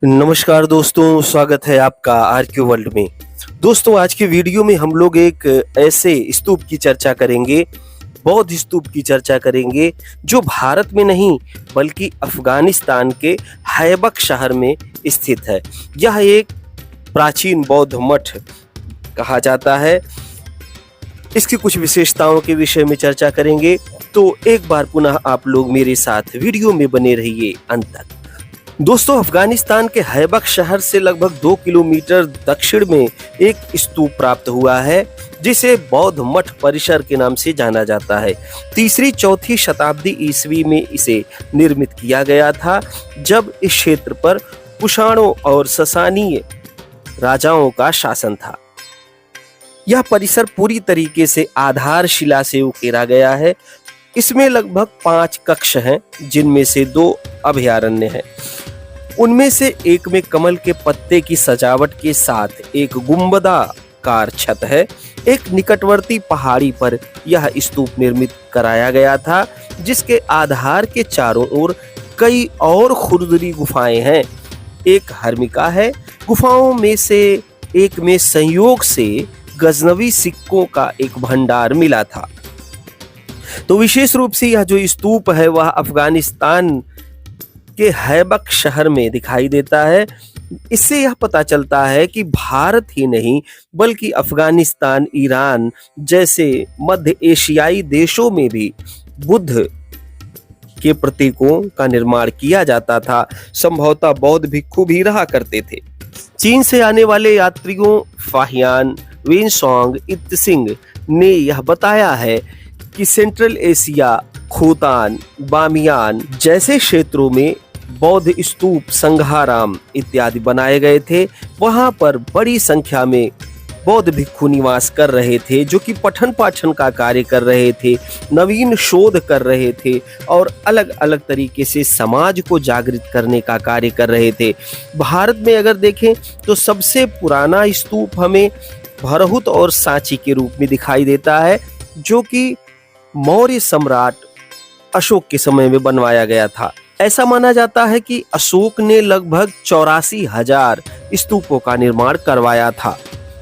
नमस्कार दोस्तों, स्वागत है आपका आरक्यू वर्ल्ड में। दोस्तों, आज की वीडियो में हम लोग एक ऐसे स्तूप की चर्चा करेंगे, बौद्ध स्तूप की चर्चा करेंगे जो भारत में नहीं बल्कि अफगानिस्तान के हैबक शहर में स्थित है। यह एक प्राचीन बौद्ध मठ कहा जाता है। इसकी कुछ विशेषताओं के विषय में चर्चा करेंगे, तो एक बार पुनः आप लोग मेरे साथ वीडियो में बने रहिए अंत तक। दोस्तों, अफगानिस्तान के हैबक शहर से लगभग 2 किलोमीटर दक्षिण में एक स्तूप प्राप्त हुआ है जिसे बौद्ध मठ परिसर के नाम से जाना जाता है। 3री-4वीं शताब्दी ईस्वी में इसे निर्मित किया गया था, जब इस क्षेत्र पर कुषाणों और ससानीय राजाओं का शासन था। यह परिसर पूरी तरीके से आधारशिला से उकेरा गया है। इसमें लगभग 5 कक्ष हैं, जिनमें से 2 अभयारण्य हैं। उनमें से एक में कमल के पत्ते की सजावट के साथ एक गुंबदाकार छत है। एक निकटवर्ती पहाड़ी पर यह स्तूप निर्मित कराया गया था, जिसके आधार के चारों ओर कई और खुरदरी गुफाएं हैं। एक हर्मिका है। गुफाओं में से एक में संयोग से गजनवी सिक्कों का एक भंडार मिला था। तो विशेष रूप से यह जो स्तूप है वह अफगानिस्तान के हैबक शहर में दिखाई देता है। इससे यह पता चलता है कि भारत ही नहीं बल्कि अफगानिस्तान, ईरान जैसे मध्य एशियाई देशों में भी बुद्ध के प्रतीकों का निर्माण किया जाता था। संभवतः बौद्ध भिक्षु भी रहा करते थे। चीन से आने वाले यात्रियों फाहियान वेनसोंग इत्सिंग ने यह बताया है कि सेंट्रल एशिया, खोतान, बामियान जैसे क्षेत्रों में बौद्ध स्तूप, संघाराम इत्यादि बनाए गए थे। वहां पर बड़ी संख्या में बौद्ध भिक्षु निवास कर रहे थे, जो कि पठन पाठन का कार्य कर रहे थे, नवीन शोध कर रहे थे और अलग अलग तरीके से समाज को जागृत करने का कार्य कर रहे थे। भारत में अगर देखें तो सबसे पुराना स्तूप हमें भरहुत और सांची के रूप में दिखाई देता है, जो कि मौर्य सम्राट अशोक के समय में बनवाया गया था। ऐसा माना जाता है कि अशोक ने लगभग 84,000 स्तूपों का निर्माण करवाया था।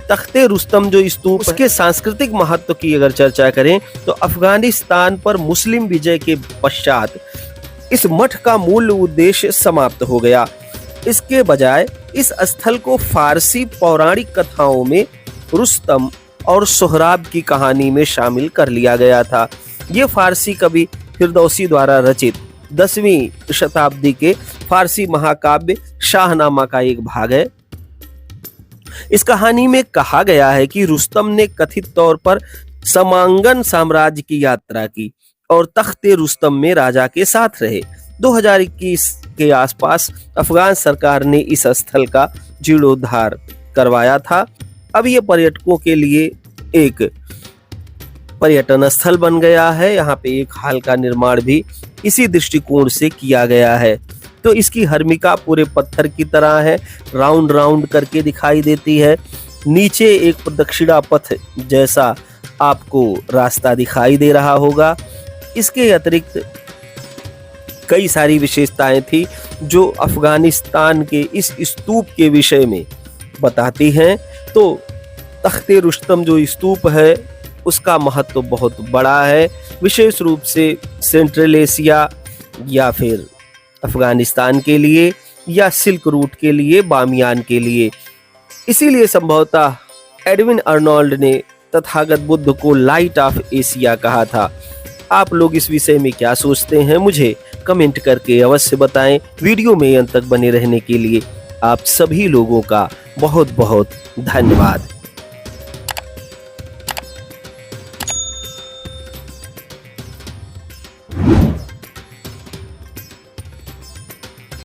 तख्ते रुस्तम जो स्तूप, उसके सांस्कृतिक महत्व की अगर चर्चा करें तो अफगानिस्तान पर मुस्लिम विजय के पश्चात इस मठ का मूल उद्देश्य समाप्त हो गया। इसके बजाय इस स्थल को फारसी पौराणिक कथाओं में रुस्तम और सोहराब की कहानी में शामिल कर लिया गया था। ये फारसी कवि फिरदौसी द्वारा रचित 10वीं शताब्दी के फारसी महाकाव्य शाहनामा का एक भाग है। इस कहानी में कहा गया है कि रुस्तम ने कथित तौर पर समांगन साम्राज्य की यात्रा की और तख्ते रुस्तम में राजा के साथ रहे। 2021 के आसपास अफगान सरकार ने इस स्थल का जीर्णोद्धार करवाया था। अब ये पर्यटकों के लिए एक पर्यटन स्थल बन गया है। यहाँ पे एक हाल का निर्माण भी इसी दृष्टिकोण से किया गया है। तो इसकी हर्मिका पूरे पत्थर की तरह है, राउंड राउंड करके दिखाई देती है। नीचे एक प्रदक्षिणा पथ जैसा आपको रास्ता दिखाई दे रहा होगा। इसके अतिरिक्त कई सारी विशेषताएं थी जो अफगानिस्तान के इस स्तूप के विषय में बताती हैं। तो तख्ते रुस्तम जो स्तूप है उसका महत्व बहुत बड़ा है, विशेष रूप से सेंट्रल एशिया या फिर अफगानिस्तान के लिए या सिल्क रूट के लिए, बामियान के लिए। इसीलिए संभवतः एडविन अर्नोल्ड ने तथागत बुद्ध को लाइट ऑफ एशिया कहा था। आप लोग इस विषय में क्या सोचते हैं, मुझे कमेंट करके अवश्य बताएं। वीडियो में अंत तक बने रहने के लिए आप सभी लोगों का बहुत बहुत धन्यवाद।